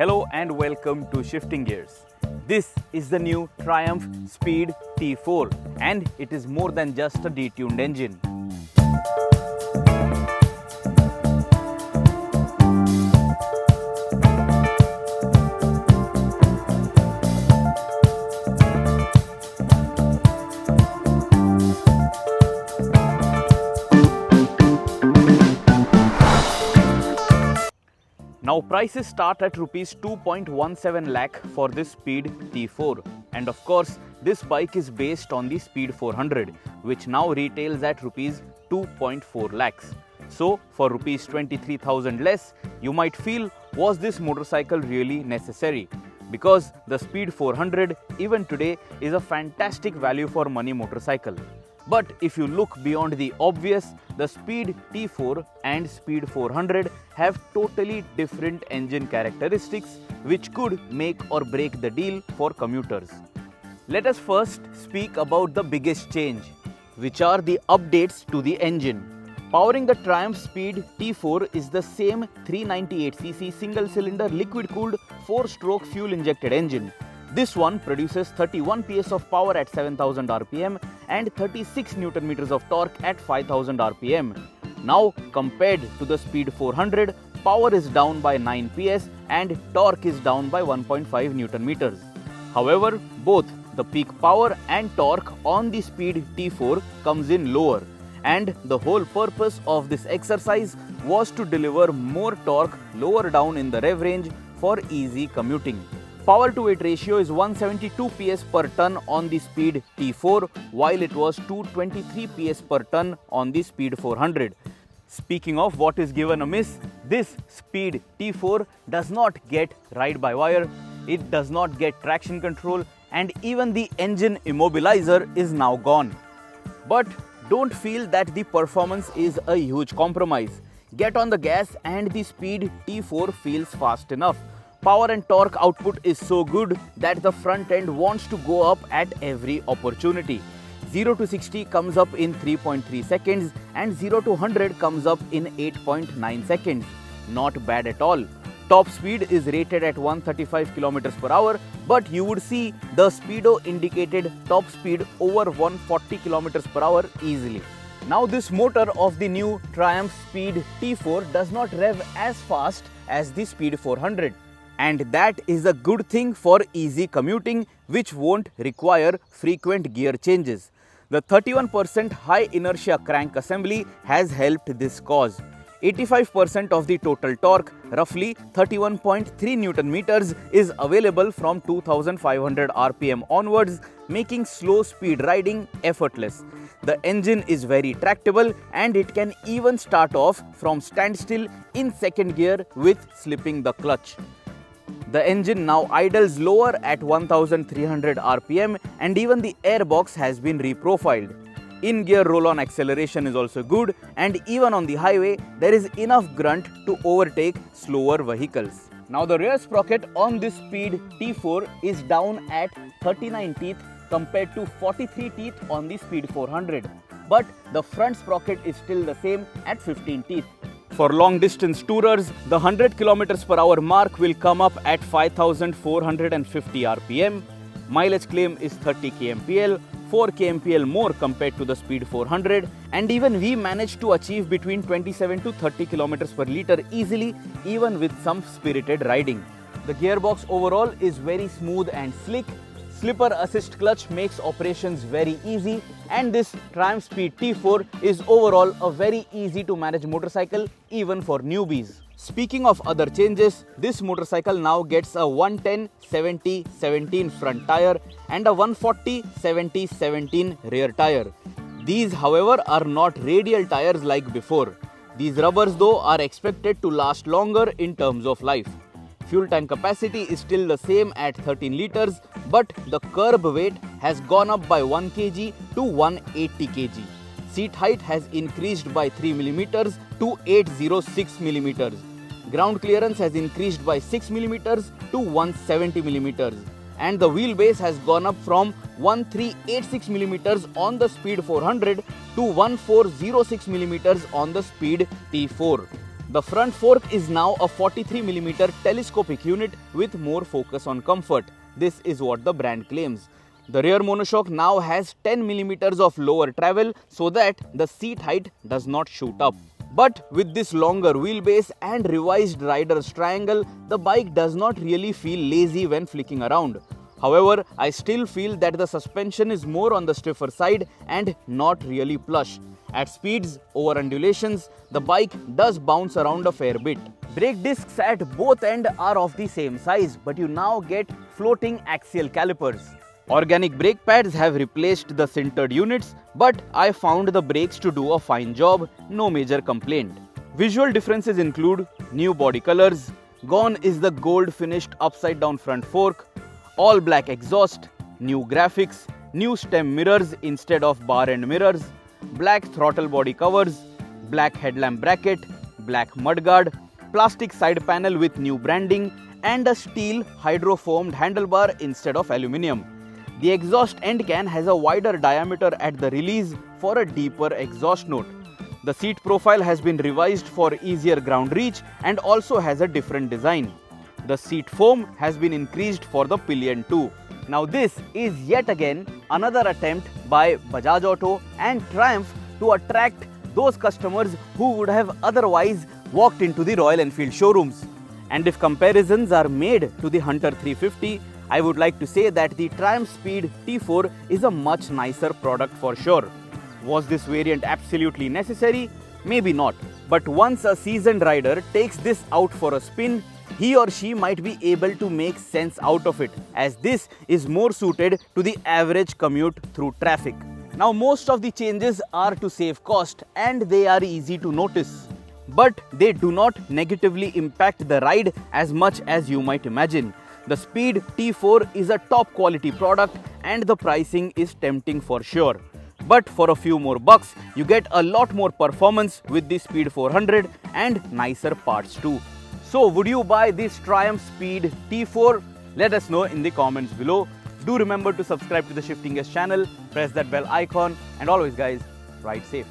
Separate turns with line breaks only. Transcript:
Hello and welcome to Shifting Gears. This is the new Triumph Speed T4 and it is more than just a detuned engine. Now prices start at Rs 2.17 lakh for this Speed T4, and of course this bike is based on the Speed 400 which now retails at Rs 2.4 lakhs. So for Rs 23,000 less, you might feel, was this motorcycle really necessary? Because the Speed 400 even today is a fantastic value for money motorcycle. But if you look beyond the obvious, the Speed T4 and Speed 400 have totally different engine characteristics which could make or break the deal for commuters. Let us first speak about the biggest change, which are the updates to the engine. Powering the Triumph Speed T4 is the same 398cc single-cylinder liquid-cooled 4-stroke fuel-injected engine. This one produces 31 PS of power at 7000 RPM and 36 Nm of torque at 5000 RPM. Now compared to the Speed 400, power is down by 9 PS and torque is down by 1.5 Nm. However, both the peak power and torque on the Speed T4 comes in lower, and the whole purpose of this exercise was to deliver more torque lower down in the rev range for easy commuting. Power to weight ratio is 172 PS per ton on the Speed T4 while it was 223 PS per ton on the Speed 400. Speaking of what is given a miss, this Speed T4 does not get ride-by-wire, it does not get traction control, and even the engine immobilizer is now gone. But don't feel that the performance is a huge compromise. Get on the gas and the Speed T4 feels fast enough. Power and torque output is so good that the front end wants to go up at every opportunity. 0 to 60 comes up in 3.3 seconds and 0 to 100 comes up in 8.9 seconds. Not bad at all. Top speed is rated at 135 km per hour, but you would see the speedo indicated top speed over 140 km per hour easily. Now this motor of the new Triumph Speed T4 does not rev as fast as the Speed 400. And that is a good thing for easy commuting, which won't require frequent gear changes. The 31% high inertia crank assembly has helped this cause. 85% of the total torque, roughly 31.3 Nm, is available from 2500 RPM onwards, making slow speed riding effortless. The engine is very tractable and it can even start off from standstill in second gear with slipping the clutch. The engine now idles lower at 1300 RPM and even the airbox has been reprofiled. In-gear roll-on acceleration is also good, and even on the highway there is enough grunt to overtake slower vehicles. Now the rear sprocket on this Speed T4 is down at 39 teeth compared to 43 teeth on the Speed 400, but the front sprocket is still the same at 15 teeth. For long distance tourers, the 100 km per hour mark will come up at 5450 RPM. Mileage claim is 30 kmpl, 4 kmpl more compared to the Speed 400, and even we managed to achieve between 27 to 30 km per litre easily, even with some spirited riding. The gearbox overall is very smooth and slick. Slipper assist clutch makes operations very easy, and this Triumph Speed T4 is overall a very easy to manage motorcycle even for newbies. Speaking of other changes, this motorcycle now gets a 110/70/17 front tire and a 140/70/17 rear tire. These, however, are not radial tires like before. These rubbers though are expected to last longer in terms of life. Fuel tank capacity is still the same at 13 liters, but the curb weight has gone up by 1 kg to 180 kg. Seat height has increased by 3 mm to 806 mm. Ground clearance has increased by 6 mm to 170 mm. And the wheelbase has gone up from 1386 mm on the Speed 400 to 1406 mm on the Speed T4. The front fork is now a 43mm telescopic unit with more focus on comfort. This is what the brand claims. The rear monoshock now has 10mm of lower travel so that the seat height does not shoot up. But with this longer wheelbase and revised rider's triangle, the bike does not really feel lazy when flicking around. However, I still feel that the suspension is more on the stiffer side and not really plush. At speeds over undulations, the bike does bounce around a fair bit. Brake discs at both ends are of the same size, but you now get floating axial calipers. Organic brake pads have replaced the sintered units, but I found the brakes to do a fine job, no major complaint. Visual differences include new body colors, gone is the gold finished upside down front fork, all black exhaust, new graphics, new stem mirrors instead of bar end mirrors, black throttle body covers, black headlamp bracket, black mudguard, plastic side panel with new branding, and a steel hydroformed handlebar instead of aluminium. The exhaust end can has a wider diameter at the release for a deeper exhaust note. The seat profile has been revised for easier ground reach and also has a different design. The seat foam has been increased for the pillion too. Now this is yet again another attempt by Bajaj Auto and Triumph to attract those customers who would have otherwise walked into the Royal Enfield showrooms. And if comparisons are made to the Hunter 350, I would like to say that the Triumph Speed T4 is a much nicer product for sure. Was this variant absolutely necessary? Maybe not. But once a seasoned rider takes this out for a spin, he or she might be able to make sense out of it, as this is more suited to the average commute through traffic. Now most of the changes are to save cost and they are easy to notice. But they do not negatively impact the ride as much as you might imagine. The Speed T4 is a top quality product and the pricing is tempting for sure. But for a few more bucks, you get a lot more performance with the Speed 400 and nicer parts too. So would you buy this Triumph Speed T4? Let us know in the comments below. Do remember to subscribe to the Shifting Gears channel, press that bell icon, and always guys, ride safe.